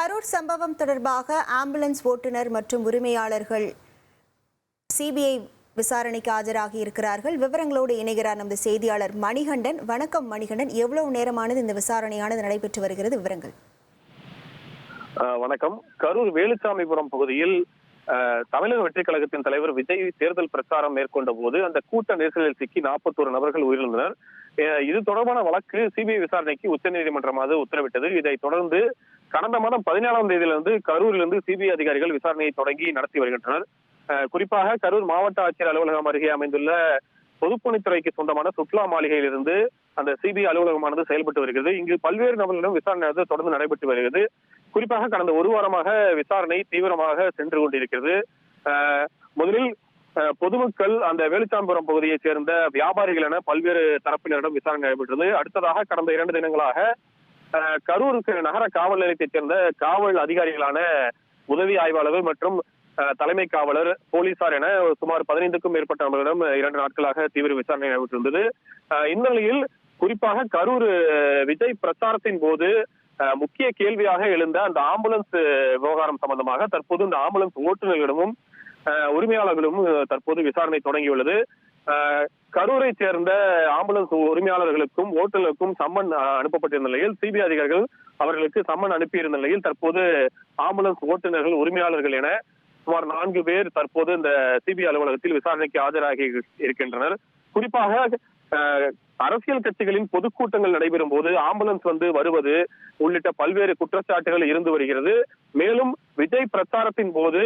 கரூர் சம்பவம் தொடர்பாக ஆம்புலன்ஸ் ஓட்டுநர் மற்றும் உரிமையாளர்கள் சிபிஐ விசாரணைக்கு ஆஜராகி இருக்கிறார்கள். விவரங்களோடு இணைகிறார் நமது செய்தியாளர் மணிகண்டன். வணக்கம் மணிகண்டன், எவ்வளவு நேரமானது இந்த விசாரணையானது நடைபெற்று வருகிறது? விவரங்கள். வணக்கம். கரூர் வேலுச்சாமிபுரம் பகுதியில் தமிழக வெற்றி கழகத்தின் தலைவர் விஜய் தேர்தல் பிரச்சாரம் மேற்கொண்ட போது அந்த கூட்ட நெரிசலில் சிக்கி 41 நபர்கள் உயிரிழந்தனர். இது தொடர்பான வழக்கு சிபிஐ விசாரணைக்கு உச்சநீதிமன்றம் உத்தரவிட்டது. இதைத் தொடர்ந்து கடந்த மாதம் 17ஆம் தேதியிலிருந்து கரூரிலிருந்து சிபிஐ அதிகாரிகள் விசாரணையை தொடங்கி நடத்தி வருகின்றனர். குறிப்பாக கரூர் மாவட்ட ஆட்சியர் அலுவலகம் அருகே அமைந்துள்ள பொதுப்பணித்துறைக்கு சொந்தமான சுற்றுலா மாளிகையிலிருந்து அந்த சிபிஐ அலுவலகமானது செயல்பட்டு வருகிறது. இங்கு பல்வேறு நபர்களிடம் விசாரணை தொடர்ந்து நடைபெற்று வருகிறது. குறிப்பாக கடந்த ஒரு வாரமாக விசாரணை தீவிரமாக சென்று கொண்டிருக்கிறது. முதலில் பொதுமக்கள், அந்த வேலுச்சாமிபுரம் பகுதியைச் சேர்ந்த வியாபாரிகள் என பல்வேறு தரப்பினரிடம் விசாரணை நடைபெற்றது. அடுத்ததாக கடந்த 2 தினங்களாக கரூருக்கு நகர காவல் நிலையத்தைச் சேர்ந்த காவல் அதிகாரிகளான உதவி ஆய்வாளர்கள் மற்றும் தலைமை காவலர், போலீசார் என சுமார் 15க்கும் மேற்பட்ட நபர்களிடம் 2 நாட்களாக தீவிர விசாரணை நடைபெற்றிருந்தது. இந்த நிலையில் குறிப்பாக கரூர் விஜய் பிரச்சாரத்தின் போது முக்கிய கேள்வியாக எழுந்த அந்த ஆம்புலன்ஸ் விவகாரம் சம்பந்தமாக தற்போது இந்த ஆம்புலன்ஸ் ஓட்டுநர்களிடமும் உரிமையாளர்களும் தற்போது விசாரணை தொடங்கியுள்ளது. கரூரை சேர்ந்த ஆம்புலன்ஸ் உரிமையாளர்களுக்கும் ஓட்டுநருக்கும் சம்மன் அனுப்பப்பட்டிருந்த நிலையில் சிபிஐ அதிகாரிகள் அவர்களுக்கு சம்மன் அனுப்பியிருந்த நிலையில் தற்போது ஆம்புலன்ஸ் ஓட்டுநர்கள், உரிமையாளர்கள் என சுமார் 4 பேர் தற்போது இந்த சிபிஐ அலுவலகத்தில் விசாரணைக்கு ஆஜராகி இருக்கின்றனர். குறிப்பாக அரசியல் கட்சிகளின் பொதுக்கூட்டங்கள் நடைபெறும் போது ஆம்புலன்ஸ் வருவது உள்ளிட்ட பல்வேறு குற்றச்சாட்டுகள் இருந்து வருகிறது. மேலும் விஜய் பிரச்சாரத்தின் போது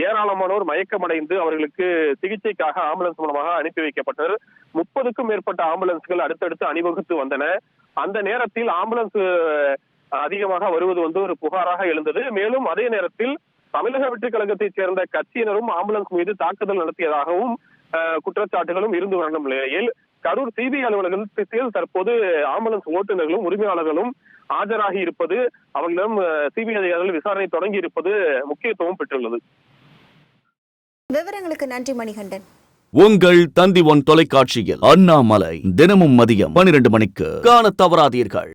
ஏராளமானோர் மயக்கமடைந்து அவர்களுக்கு சிகிச்சைக்காக ஆம்புலன்ஸ் மூலமாக அனுப்பி வைக்கப்பட்டனர். 30க்கும் மேற்பட்ட ஆம்புலன்ஸ்கள் அடுத்தடுத்து அணிவகுத்து வந்தன. அந்த நேரத்தில் ஆம்புலன்ஸ் அதிகமாக வருவது ஒரு புகாராக எழுந்தது. மேலும் அதே நேரத்தில் தமிழக வெற்றி கழகத்தைச் சேர்ந்த கட்சியினரும் ஆம்புலன்ஸ் மீது தாக்குதல் நடத்தியதாகவும் குற்றச்சாட்டுகளும் இருந்து வரும் நிலையில் கரூர் சிபிஐ அலுவலகத்தில் தற்போது ஆம்புலன்ஸ் ஓட்டுநர்களும் உரிமையாளர்களும் ஆஜராகி இருப்பது, அவர்களிடம் சிபிஐ அதிகாரிகள் விசாரணை தொடங்கி இருப்பது முக்கியத்துவம் பெற்றுள்ளது. விவரங்களுக்கு நன்றி மணிகண்டன். உங்கள் தந்தி ஒன் தொலைக்காட்சியில் அண்ணாமலை தினமும் மதியம் 12 மணிக்கு காண தவறாதீர்கள்.